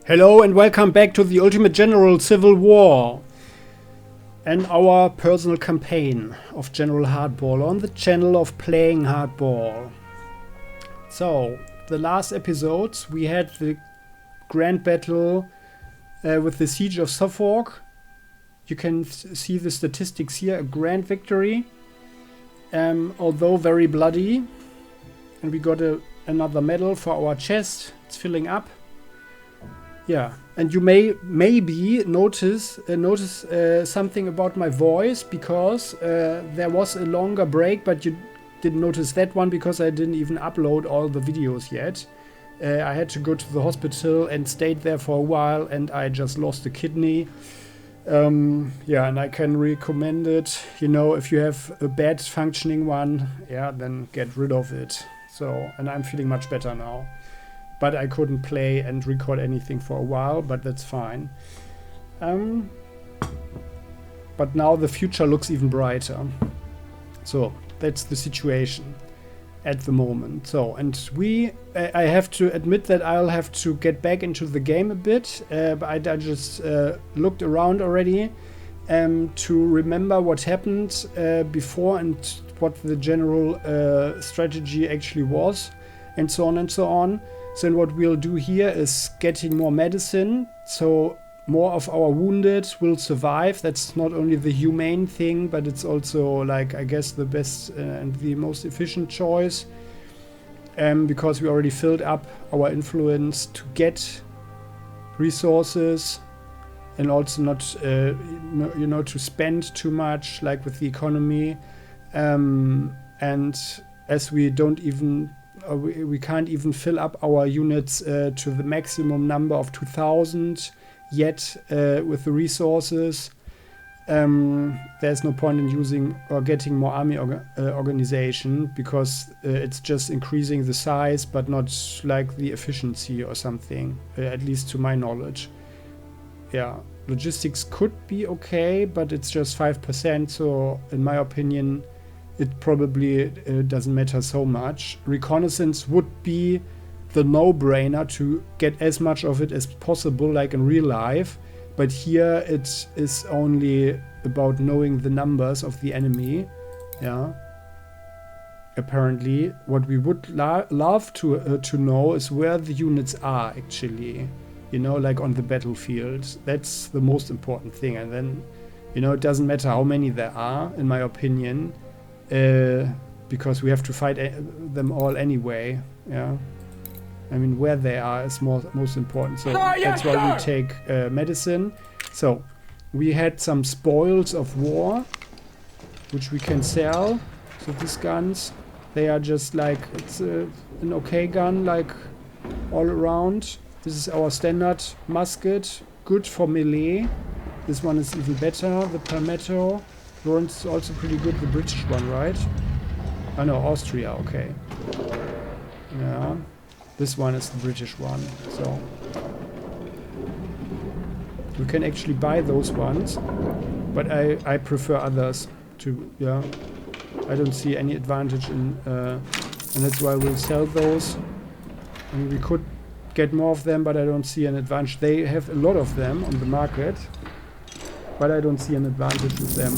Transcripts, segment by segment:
Hello and welcome back to the Ultimate General Civil War and our personal campaign of General Hardball on the channel of Playing Hardball. So, the last episodes we had the grand battle with the Siege of Suffolk. You can see the statistics here, a grand victory, although very bloody. And we got another medal for our chest, it's filling up. Yeah, and you may maybe notice something about my voice because there was a longer break, but you didn't notice that one because I didn't even upload all the videos yet. I had to go to the hospital and stayed there for a while, and I just lost a kidney. Yeah, and I can recommend it. You know, if you have a bad functioning one, yeah, then get rid of it. So, and I'm feeling much better now. But I couldn't play and record anything for a while, but that's fine. But now the future looks even brighter. So that's the situation at the moment. So, and I have to admit that I'll have to get back into the game a bit. But I just looked around already to remember what happened before and what the general strategy actually was, and so on and so on. So what we'll do here is getting more medicine, so more of our wounded will survive. That's not only the humane thing, but it's also, like, I guess the best and the most efficient choice, because we already filled up our influence to get resources and also not, you know, to spend too much, like with the economy. And as we don't even we can't even fill up our units to the maximum number of 2,000 yet with the resources. There's no point in using or getting more army organization, because it's just increasing the size but not like the efficiency or something, at least to my knowledge. Yeah, logistics could be okay, but it's just 5%, so in my opinion it probably doesn't matter so much. Reconnaissance would be the no-brainer to get as much of it as possible, like in real life. But here it is only about knowing the numbers of the enemy. Yeah. Apparently, what we would love to know is where the units are actually. You know, like on the battlefield. That's the most important thing. And then, you know, it doesn't matter how many there are, in my opinion. Because we have to fight them all anyway. Yeah, I mean, where they are is most important. So that's why we take medicine. So we had some spoils of war, which we can sell. So these guns, they are just like, it's an okay gun, like all around. This is our standard musket, good for melee. This one is even better, the Palmetto. Lawrence is also pretty good, the British one, right? Oh no, Austria, okay. Yeah, this one is the British one, so we can actually buy those ones, but I prefer others to, yeah. I don't see any advantage in, and that's why we'll sell those. I mean, we could get more of them, but I don't see an advantage. They have a lot of them on the market, but I don't see an advantage with them.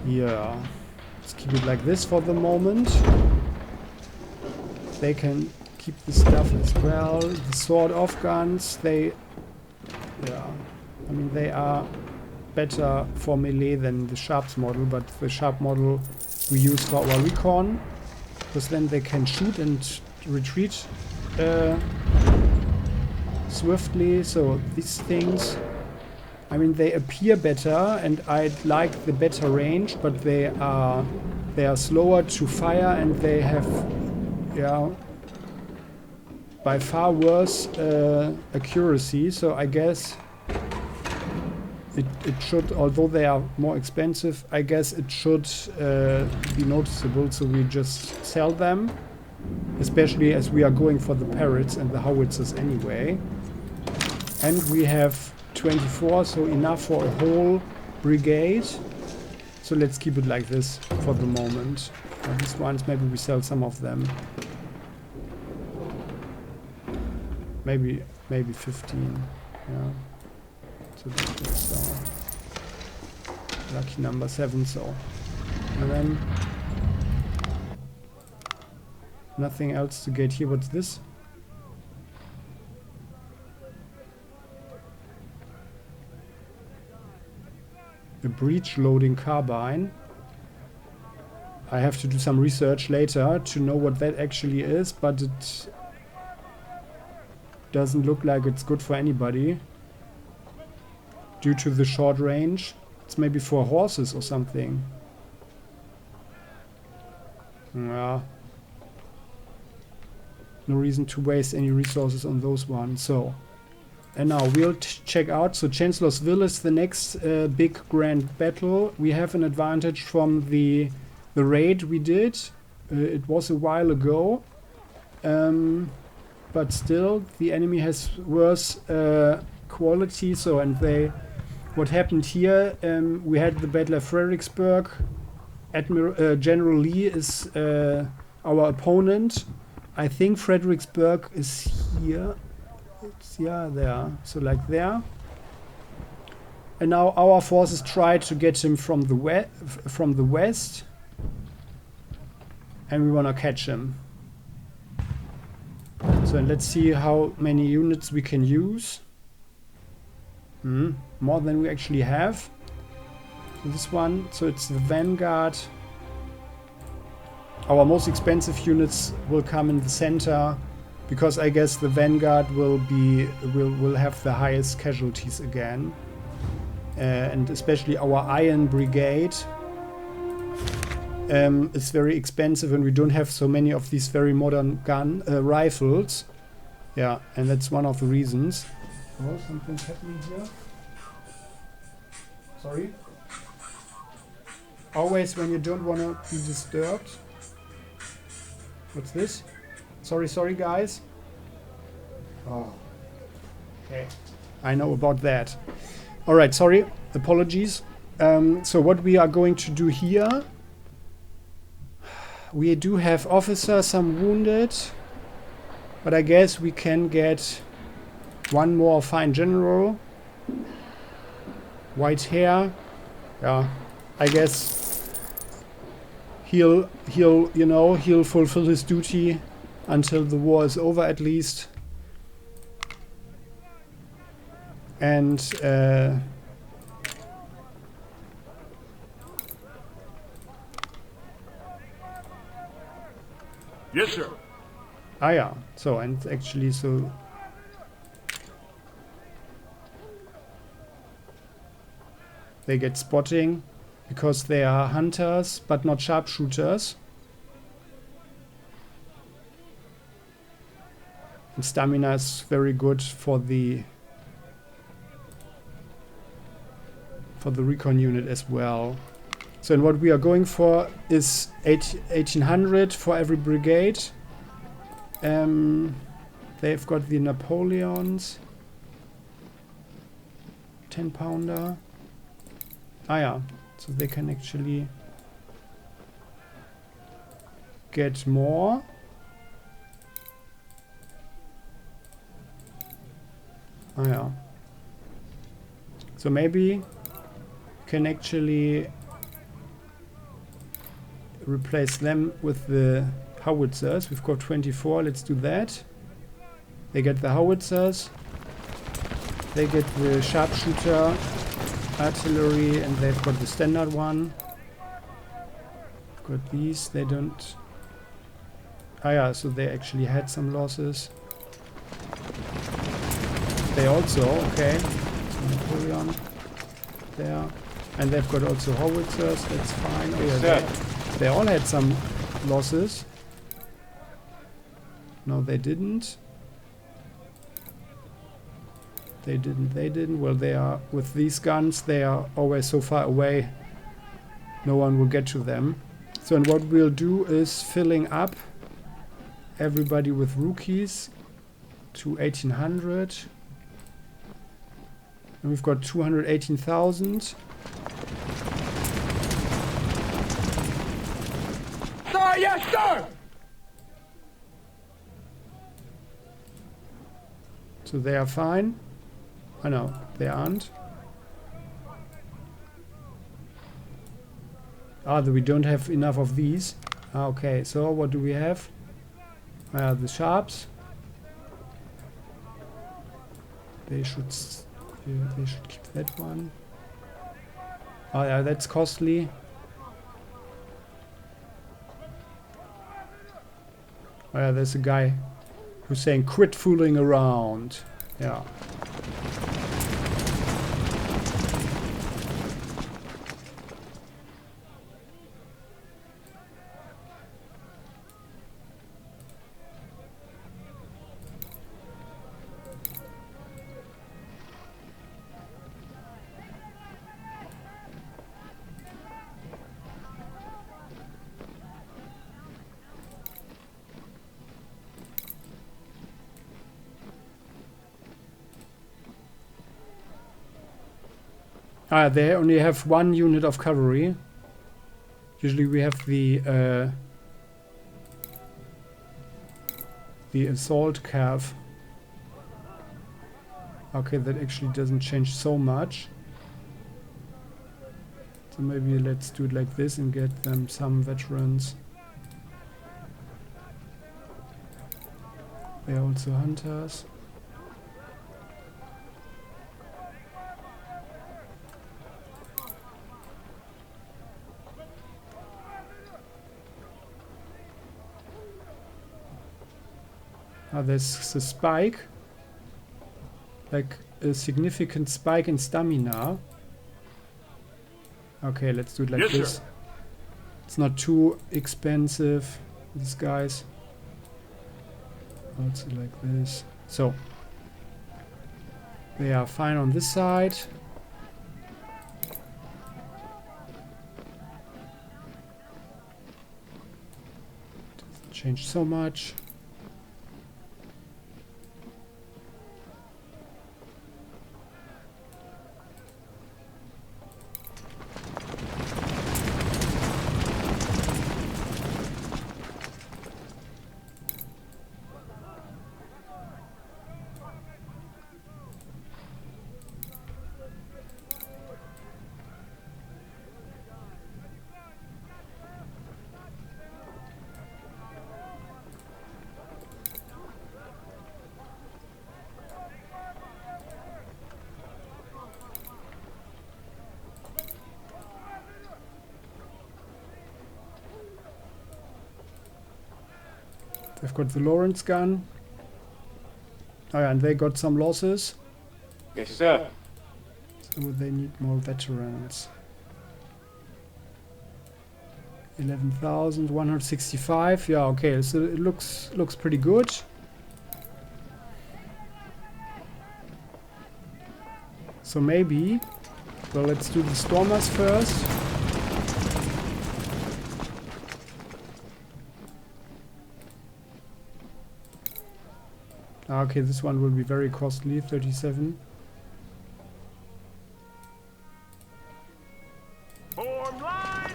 Yeah, let's keep it like this for the moment. They can keep the stuff as well. The sword-off guns, they, yeah, I mean, they are better for melee than the Sharps model, but the Sharp model we use for our recon, because then they can shoot and retreat swiftly. So these things, I mean, they appear better and I like the better range, but they are slower to fire, and they have, yeah, by far worse accuracy. So I guess it should, although they are more expensive, I guess it should be noticeable, so we just sell them, especially as we are going for the parrots and the howitzers anyway. And we have 24, so enough for a whole brigade. So let's keep it like this for the moment. These ones, maybe we sell some of them. maybe 15. Yeah. So that's lucky number 7. So, and then nothing else to get here. What's this? A breech loading carbine. I have to do some research later to know what that actually is, but it doesn't look like it's good for anybody due to the short range. It's maybe for horses or something. Yeah. No reason to waste any resources on those ones. So, and now we'll check out. So Chancellorsville is the next big grand battle. We have an advantage from the raid we did. It was a while ago. But still, the enemy has worse quality. So, and what happened here, we had the Battle of Fredericksburg. General Lee is our opponent. I think Fredericksburg is here. It's, yeah, there. So like there. And now our forces try to get him from the west. And we want to catch him. So let's see how many units we can use. More than we actually have. So this one, so it's the Vanguard. Our most expensive units will come in the center, because I guess the Vanguard will have the highest casualties again. And especially our Iron Brigade is very expensive, and we don't have so many of these very modern rifles. Yeah, and that's one of the reasons. Oh, something's happening here. Sorry. Always when you don't want to be disturbed. What's this? Sorry guys. Oh. Okay. I know about that. Alright, sorry. Apologies. So what we are going to do here, we do have officers, some wounded, but I guess we can get one more fine general. White hair. Yeah, I guess he'll fulfill his duty until the war is over at least. And yes, sir. Ah, yeah. So, and actually, so they get spotting because they are hunters, but not sharpshooters. And stamina is very good for the recon unit as well. So, and what we are going for is 1800 for every brigade. They've got the Napoleons. 10-pounder. Ah, yeah. So they can actually get more. Ah, yeah. So maybe can actually replace them with the howitzers. We've got 24. Let's do that. They get the howitzers. They get the sharpshooter artillery, and they've got the standard one. Got these. They don't. Ah, yeah. So they actually had some losses. They also, okay. So Napoleon there. And they've got also howitzers, that's fine. Oh, yeah, they all had some losses. No, they didn't. They didn't. Well, they are, with these guns, they are always so far away. No one will get to them. So, and what we'll do is filling up everybody with rookies to 1800. And we've got 218,000. Sir, yes, sir! So they are fine. Oh no, they aren't. Ah, we don't have enough of these. Ah, okay, so what do we have? The sharps. They should keep that one. Oh yeah, that's costly. Oh yeah, there's a guy who's saying quit fooling around. Yeah. Ah, they only have one unit of cavalry. Usually we have the assault cav. Okay, that actually doesn't change so much. So maybe let's do it like this and get them some veterans. They are also hunters. Ah, there's a spike. Like a significant spike in stamina. Okay, let's do it like Yes, this. sir. It's not too expensive, these guys. Also like this. So, they are fine on this side. Doesn't change so much. They've got the Lawrence gun. Oh yeah, and they got some losses. Yes, sir. So they need more veterans. 11,165. Yeah, okay, so it looks pretty good. So maybe, well, let's do the Stormers first. Okay, this one will be very costly, 37. Form line.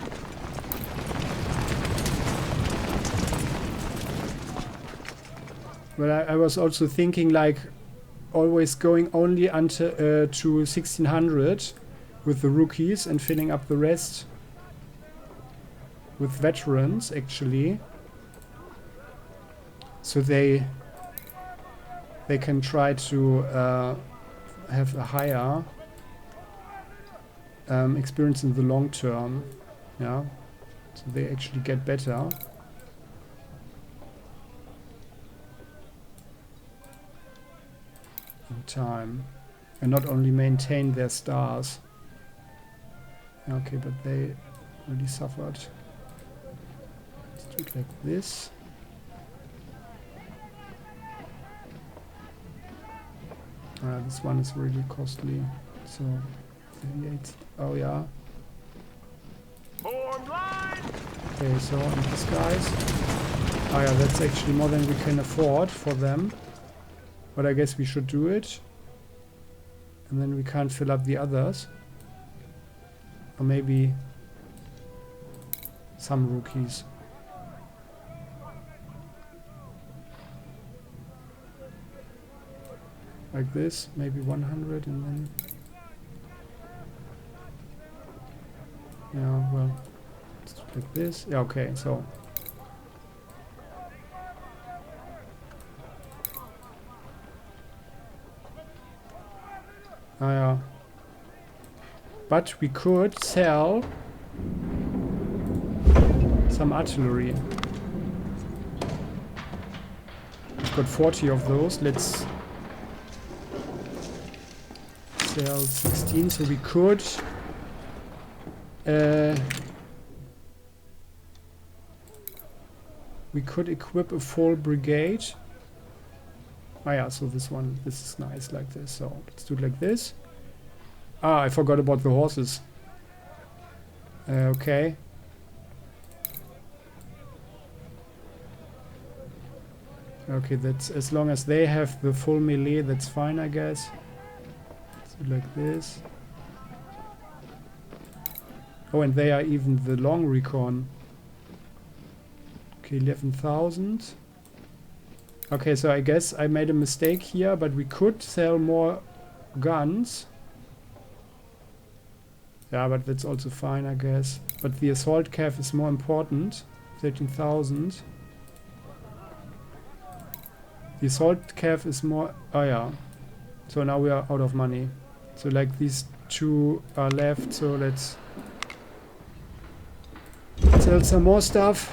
But I was also thinking like always going only until to 1600 with the rookies and filling up the rest with veterans actually. So they can try to have a higher experience in the long term. Yeah, so they actually get better. In time. And not only maintain their stars. Okay, but they really suffered. Let's do it like this. This one is really costly. So 38. Oh yeah. Form line. Okay, so and these guys. Oh yeah, that's actually more than we can afford for them. But I guess we should do it. And then we can't fill up the others. Or maybe some rookies. Like this, maybe 100 and then... Yeah, well, let's do like this. Yeah, okay, so... Ah, yeah. But we could sell some artillery. We've got 40 of those. Let's sell 16, so we could equip a full brigade. Ah yeah, so this is nice like this. So let's do it like this. Ah, I forgot about the horses. Okay. Okay, that's as long as they have the full melee, that's fine, I guess. Let's do it like this. Oh, and they are even the long recon. Okay, 11,000. Okay, so I guess I made a mistake here, but we could sell more guns. Yeah, but that's also fine, I guess. But the assault cav is more important. 13,000. The assault cav is more... Oh, yeah. So now we are out of money. So, like, these two are left, so let's sell some more stuff.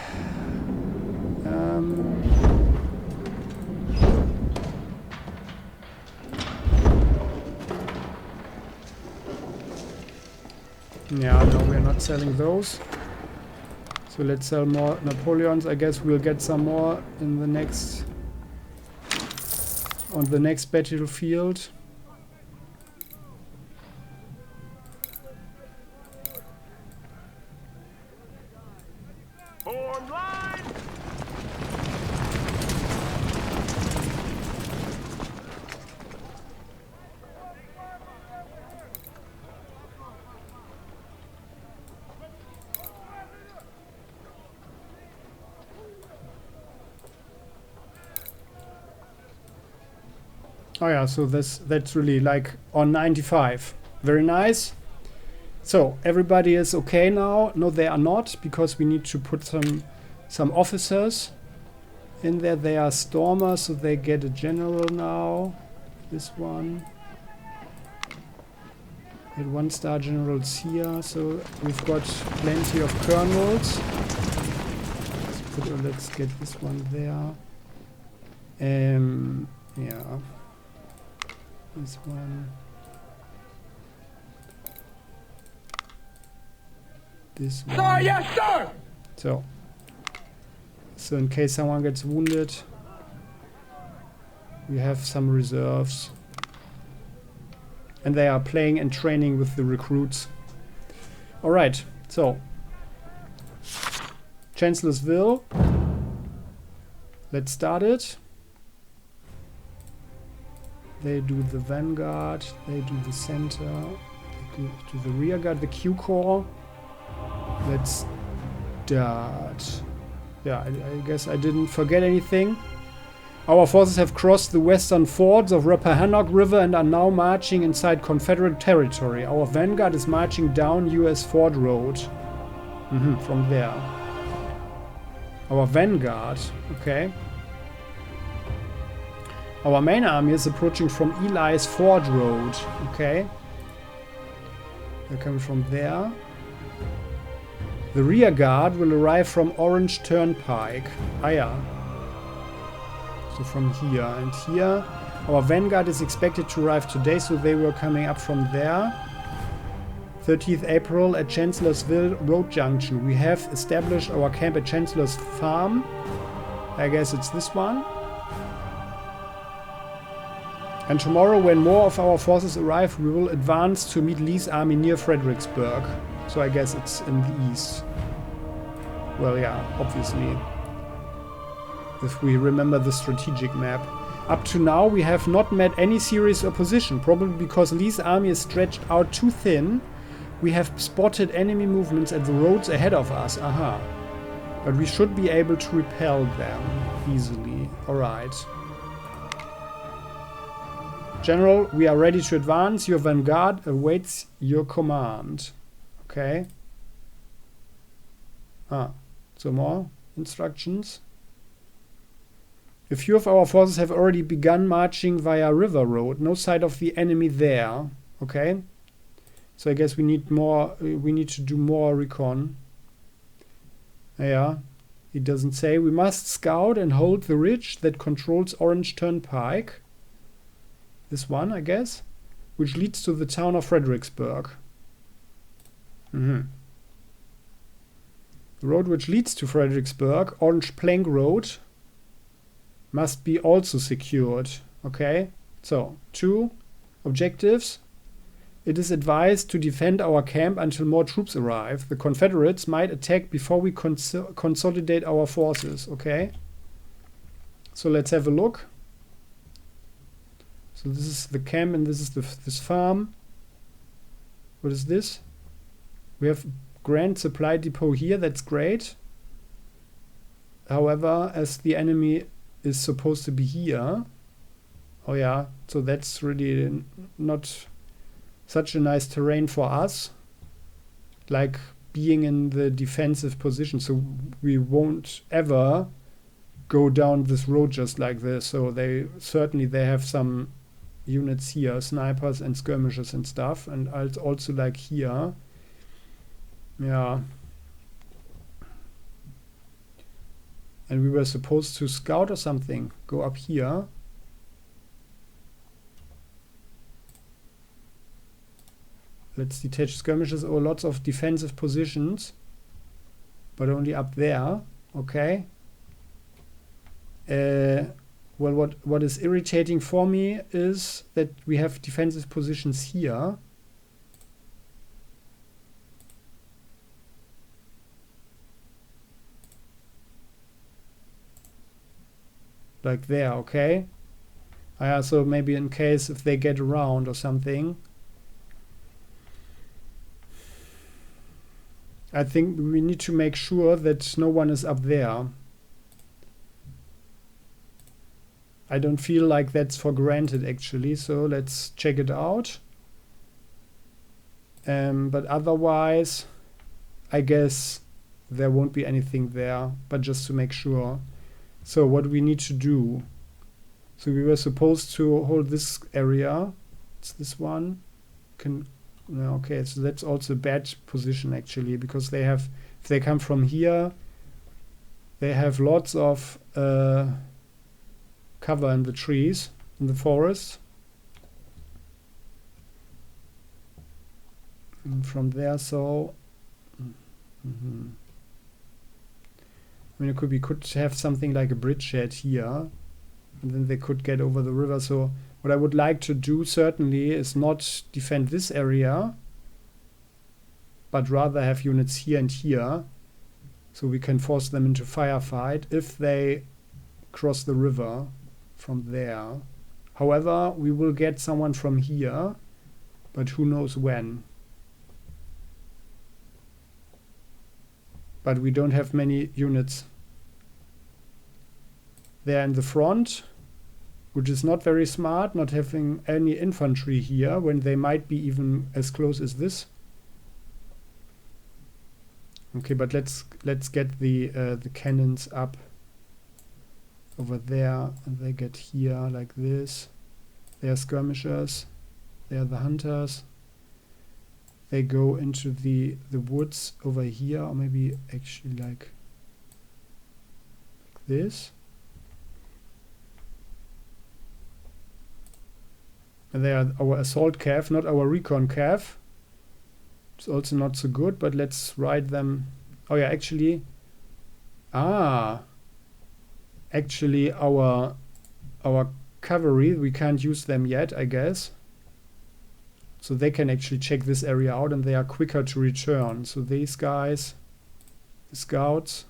Yeah, no, we're not selling those. So let's sell more Napoleons. I guess we'll get some more in the next... on the next battlefield. Form line! Oh yeah, so that's really like on 95. Very nice. So everybody is okay now. No, they are not, because we need to put some officers in there. They are stormers, so they get a general now. This one. And 1-star generals here, so we've got plenty of colonels. Let's get this one there. Yeah. This one. This one. Sir, yes, sir! So in case someone gets wounded, we have some reserves. And they are playing and training with the recruits. Alright, so Chancellorsville. Let's start it. They do the vanguard, they do the center, they do the rear guard, the Q corps. Let's start. Yeah, I guess I didn't forget anything. Our forces have crossed the western fords of Rappahannock River and are now marching inside Confederate territory. Our vanguard is marching down US Ford Road. From there. Our vanguard, okay. Our main army is approaching from Eli's Ford Road, okay. They're coming from there. The rear guard will arrive from Orange Turnpike. Ah, yeah. So from here and here. Our vanguard is expected to arrive today, so they were coming up from there. 30th April at Chancellorsville Road Junction. We have established our camp at Chancellor's Farm. I guess it's this one. And tomorrow, when more of our forces arrive, we will advance to meet Lee's army near Fredericksburg. So I guess it's in the east. Well, yeah, obviously. If we remember the strategic map. Up to now, we have not met any serious opposition, probably because Lee's army is stretched out too thin. We have spotted enemy movements at the roads ahead of us. Aha. But we should be able to repel them easily. Alright. General, we are ready to advance. Your vanguard awaits your command. Okay. So more instructions. A few of our forces have already begun marching via river road. No sight of the enemy there. Okay. So I guess we need more. We need to do more recon. Yeah. It doesn't say. We must scout and hold the ridge that controls Orange Turnpike. This one, I guess, which leads to the town of Fredericksburg. The road which leads to Fredericksburg, Orange Plank Road, must be also secured. Okay, so 2 objectives. It is advised to defend our camp until more troops arrive. The Confederates might attack before we consolidate our forces. Okay, so let's have a look. So this is the camp and this is this farm. What is this? We have Grand Supply Depot here. That's great. However, as the enemy is supposed to be here. Oh yeah, so that's really not such a nice terrain for us. Like being in the defensive position. So we won't ever go down this road just like this. So they have some units here, snipers and skirmishers and stuff, and also like here. Yeah. And we were supposed to scout or something. Go up here. Let's detach skirmishers over lots of defensive positions, but only up there. Okay. Well, what is irritating for me is that we have defensive positions here. Like there, okay? So maybe in case if they get around or something. I think we need to make sure that no one is up there. I don't feel like that's for granted actually, so let's check it out. But otherwise, I guess there won't be anything there, but just to make sure. So what we need to do. So we were supposed to hold this area. It's this one. Okay, so that's also a bad position actually, because they have, if they come from here, they have lots of cover in the trees, in the forest. And from there, so I mean, we could have something like a bridgehead here, and then they could get over the river. So what I would like to do certainly is not defend this area, but rather have units here and here, so we can force them into firefight if they cross the river from there. However, we will get someone from here, but who knows when. But we don't have many units there in the front, which is not very smart, not having any infantry here when they might be even as close as this. Okay, but let's get the cannons up over there, and they get here like this. They are skirmishers. They are the hunters. They go into the woods over here, or maybe actually like this. And they are our assault cav, not our recon cav. It's also not so good, but let's ride them. Oh yeah, actually our cavalry, we can't use them yet, I guess. So they can actually check this area out, and they are quicker to return. So these guys, the scouts,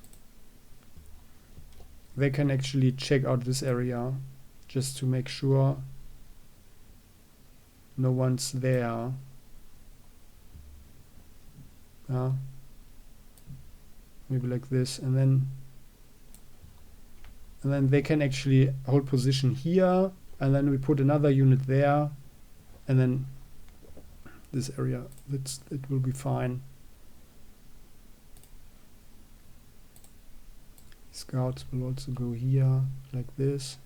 they can actually check out this area just to make sure no one's there. Maybe like this, and then they can actually hold position here, and then we put another unit there, and then this area, it will be fine. Scouts will also go here like this,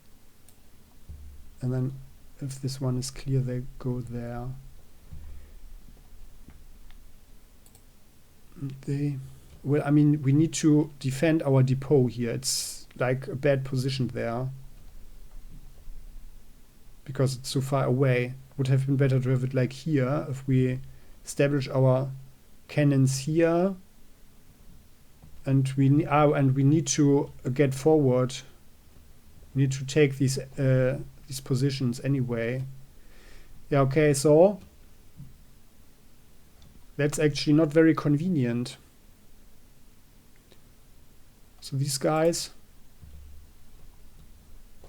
and then if this one is clear, they go there. Well, I mean, we need to defend our depot here. It's like a bad position there because it's so far away. Would have been better to have it like here if we establish our cannons here, and we need to get forward. We need to take these positions anyway. Yeah, okay, so that's actually not very convenient. So these guys,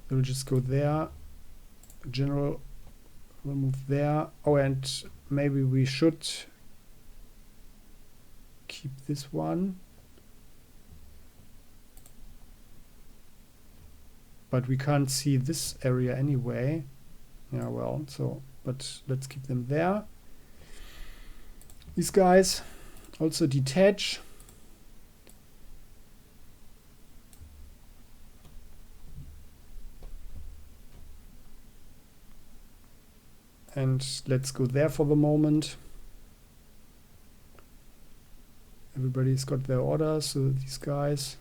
they'll just go there. General will move there. Oh, and maybe we should keep this one. But we can't see this area anyway. Yeah, well, so, but let's keep them there. These guys also detach. And let's go there for the moment. Everybody's got their orders, so these guys.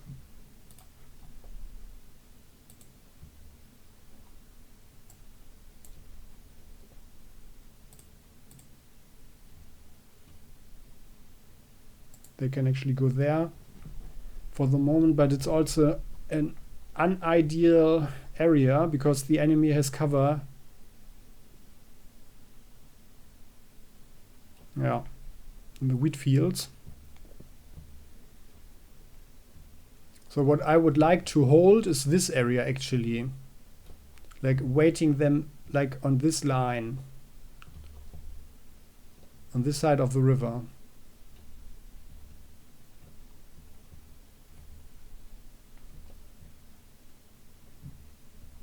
They can actually go there for the moment, but it's also an unideal area because the enemy has cover. Yeah, in the wheat fields. So what I would like to hold is this area actually. Like waiting them like on this line. On this side of the river.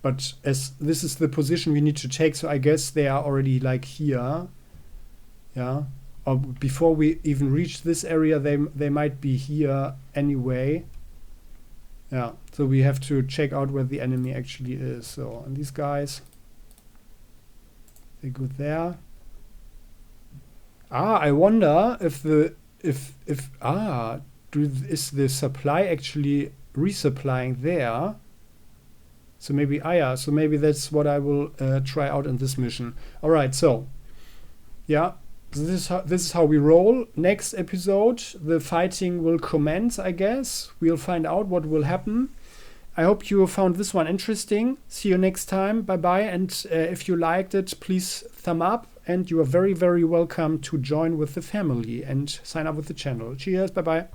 But as this is the position we need to take, so I guess they are already like here. Yeah. Or before we even reach this area, they might be here anyway. Yeah. So we have to check out where the enemy actually is. So, and these guys, they go there. Ah, I wonder if is the supply actually resupplying there? So maybe, so maybe that's what I will try out in this mission. All right, so yeah, this is how we roll. Next episode, the fighting will commence, I guess. We'll find out what will happen. I hope you found this one interesting. See you next time. Bye-bye. And if you liked it, please thumb up. And you are very, very welcome to join with the family and sign up with the channel. Cheers. Bye-bye.